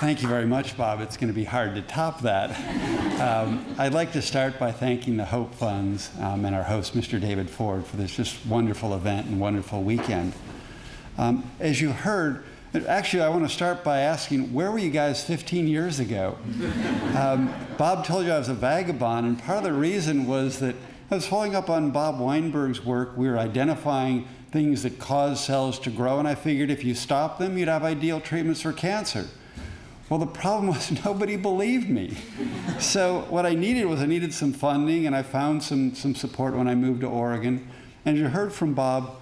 Thank you very much, Bob. It's going to be hard to top that. I'd like to start by thanking the Hope Funds and our host, Mr. David Ford, for this just wonderful event and wonderful weekend. As you heard, actually, I want to start by asking, where were you guys 15 years ago? Bob told you I was a vagabond, and part of the reason was that I was following up on Bob Weinberg's work. We were identifying things that cause cells to grow, and I figured if you stop them, you'd have ideal treatments for cancer. Well, the problem was nobody believed me. So what I needed some funding, and I found some support when I moved to Oregon. And you heard from Bob,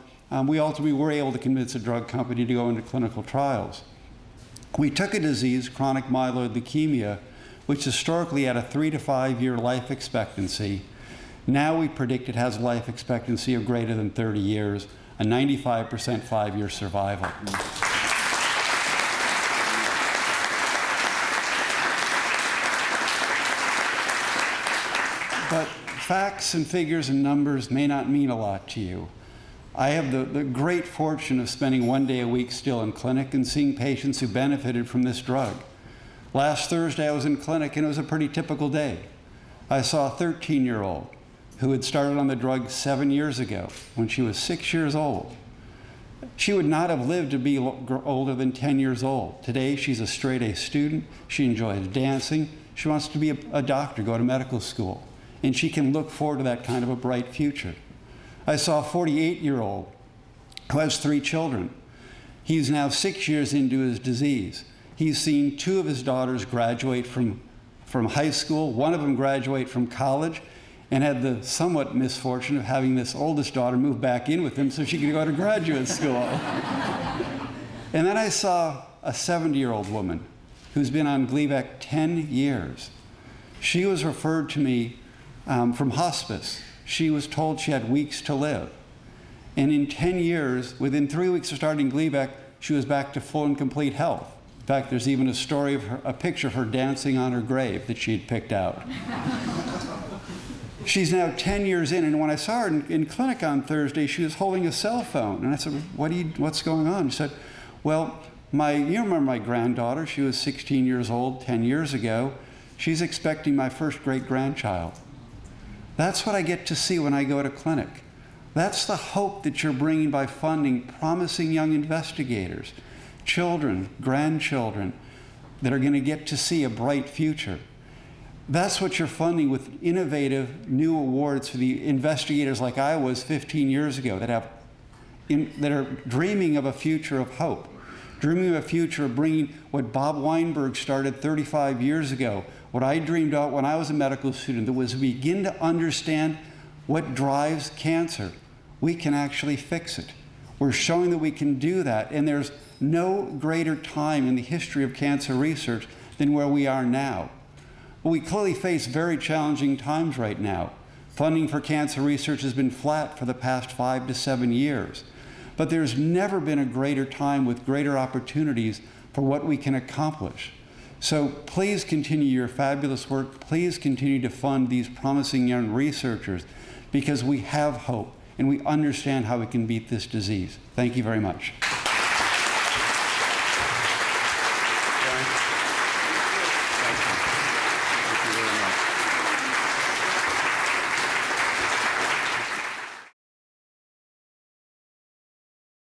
we ultimately were able to convince a drug company to go into clinical trials. We took a disease, chronic myeloid leukemia, which historically had a 3 to 5 year life expectancy. Now we predict it has a life expectancy of greater than 30 years, a 95% 5-year survival. But facts and figures and numbers may not mean a lot to you. I have the great fortune of spending 1 day a week still in clinic and seeing patients who benefited from this drug. Last Thursday I was in clinic and it was a pretty typical day. I saw a 13-year-old who had started on the drug 7 years ago when she was 6 years old. She would not have lived to be older than 10 years old. Today she's a straight-A student, she enjoys dancing, she wants to be a doctor, go to medical school, and she can look forward to that kind of a bright future. I saw a 48-year-old who has 3 children. He's now 6 years into his disease. He's seen 2 of his daughters graduate from high school, 1 of them graduate from college, and had the somewhat misfortune of having this oldest daughter move back in with him so she could go to graduate school. And then I saw a 70-year-old woman who's been on Gleevec 10 years. She was referred to me from hospice. She was told she had weeks to live. And in 10 years, within 3 weeks of starting Gleevec, she was back to full and complete health. In fact, there's even a story of her, a picture of her dancing on her grave that she had picked out. She's now 10 years in, and when I saw her in clinic on Thursday, she was holding a cell phone. And I said, what's going on? She said, well, you remember my granddaughter? She was 16 years old 10 years ago. She's expecting my first great-grandchild. That's what I get to see when I go to clinic. That's the hope that you're bringing by funding promising young investigators, children, grandchildren, that are going to get to see a bright future. That's what you're funding with innovative new awards for the investigators like I was 15 years ago that are dreaming of a future of hope, dreaming of a future of bringing what Bob Weinberg started 35 years ago, what I dreamed out when I was a medical student, that was to begin to understand what drives cancer. We can actually fix it. We're showing that we can do that, and there's no greater time in the history of cancer research than where we are now. But we clearly face very challenging times right now. Funding for cancer research has been flat for the past 5 to 7 years. But there's never been a greater time with greater opportunities for what we can accomplish. So please continue your fabulous work. Please continue to fund these promising young researchers, because we have hope and we understand how we can beat this disease. Thank you very much.